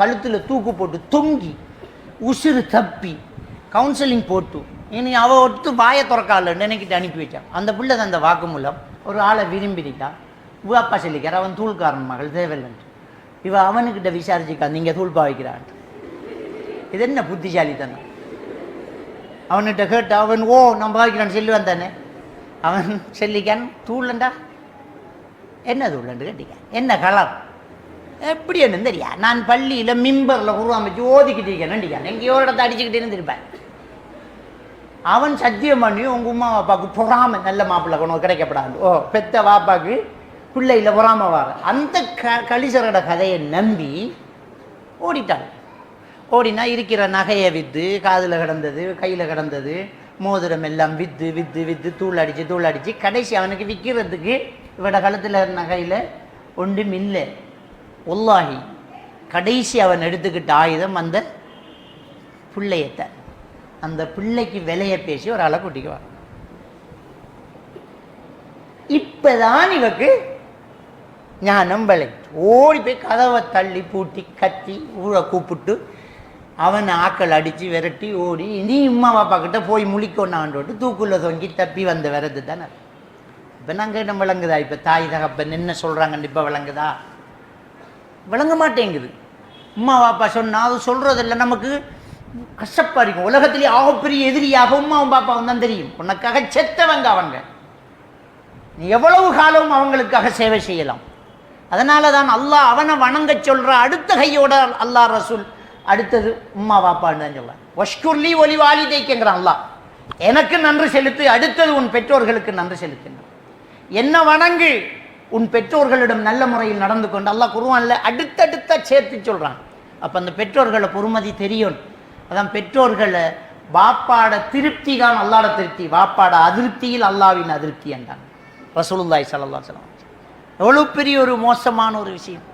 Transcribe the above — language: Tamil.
கழுத்தில் தூக்கு போட்டு தொங்கி உசுறு தப்பி கவுன்சிலிங் போட்டு இனி அவள் ஒட்டு வாயை திறக்காலன்னு நினைக்கிட்டு அனுப்பி வச்சான். அந்த பிள்ளை தான் அந்த வாக்குமூலம் ஒரு ஆளை விரும்பிட்டான். அப்பா சொல்லிக்கார் அவன் தூள்காரன் மகள் தேவையில்லைன்ட்டு. இவன் அவனுக்கிட்ட விசாரிச்சுக்கான் நீங்கள் தூள் பாவிக்கிறான். இது என்ன புத்திசாலித்தனம்? அவன்கிட்ட கேட்டு அவன் நான் பாவிக்கிறான்னு சொல்லுவான் தானே. அவன் சொல்லிக்கான் தூள்லண்டா என்ன தூள்லண்டு கேட்டிக்கான் என்ன கலர் எப்படி என்ன தெரியா நான் பள்ளியில் மிம்பரில் உருவாமிச்சு ஓதிக்கிட்டு இருக்கேன் எங்கேயோ இடத்த அடிச்சுக்கிட்டே இருந்திருப்பேன். அவன் சத்தியம் பண்ணி உங்கள் உமா வாப்பாவுக்கு பொறாம நல்ல மாப்பிள்ளை கொண்டு கிடைக்கப்படாது பெத்த வாப்பாவுக்கு பிள்ளையில் பொறாம வார அந்த கலிசரோட கதையை நம்பி ஓடிட்டாள். ஓடினா இருக்கிற நகையை விற்று காதில் கிடந்தது கையில் கிடந்தது மோதிரம் எல்லாம் விற்று விற்று விற்று தூள் அடித்து கடைசி அவனுக்கு விற்கிறதுக்கு இவட கழுத்தில் நகையில் ஒன்றும் இல்லை. ஒல்லாஹி கடைசி அவன் எடுத்துக்கிட்ட ஆயுதம் அந்த பிள்ளையத்தை அந்த பிள்ளைக்கு விலையை பேசி ஒரு ஆளை கூட்டிக்கு வர. இப்பதான் இவக்கு ஞானம் விளை ஓடி போய் கதவை தள்ளி பூட்டி கத்தி ஊரை கூப்பிட்டு அவனை ஆக்கள் அடித்து விரட்டி ஓடி நீ உம்மா பாப்பா கிட்ட போய் முழிக்கொண்டான்ட்டு தூக்குள்ள தொங்கி தப்பி வந்த விரது தானே. இப்போ நாங்கள் இடம் விளங்குதா? இப்போ தாய் தகப்பன் என்ன சொல்கிறாங்கன்னு இப்போ விளங்குதா? விளங்க மாட்டேங்குது. உம்மா பாப்பா சொன்னால் அது சொல்கிறதில்ல நமக்கு கஷ்டப்பா இருக்கும். உலகத்திலேயே ஆகப்பெரிய எதிரியாக உம்மாவும் பாப்பாவும் தான் தெரியும். உனக்காக செத்தவங்க அவங்க. நீ எவ்வளவு காலம் அவங்களுக்காக சேவை செய்யலாம். அதனால தான் அல்லாஹ் அவனை வணங்க சொல்கிற அடுத்த கையோட அல்லாஹ் ரசூல் அடுத்தது உம்மா பாப்பான்னு தான் சொல்ல. வஷ்குர்லி ஒலி வாலிதைக்குங்கிறான் அல்லாஹ். எனக்கு நன்றி செலுத்து, அடுத்தது உன் பெற்றோர்களுக்கு நன்றி செலுத்துங்க. என்ன வணங்கு, உன் பெற்றோர்களிடம் நல்ல முறையில் நடந்து கொண்டு அல்லாஹ் குர்ஆன்ல அடுத்தடுத்த சேர்த்து சொல்கிறான். அப்போ அந்த பெற்றோர்களை பொறுமதி தெரியும். அதான் பெற்றோர்களை வாப்பாட திருப்தி தான் அல்லாட திருப்தி, வாப்பாட அதிருப்தியில் அல்லாவின் அதிருப்தி என்றான் ரசூலுல்லாஹி ஸல்லல்லாஹு அலைஹி வஸல்லம். எவ்வளோ பெரிய ஒரு மோசமான ஒரு விஷயம்.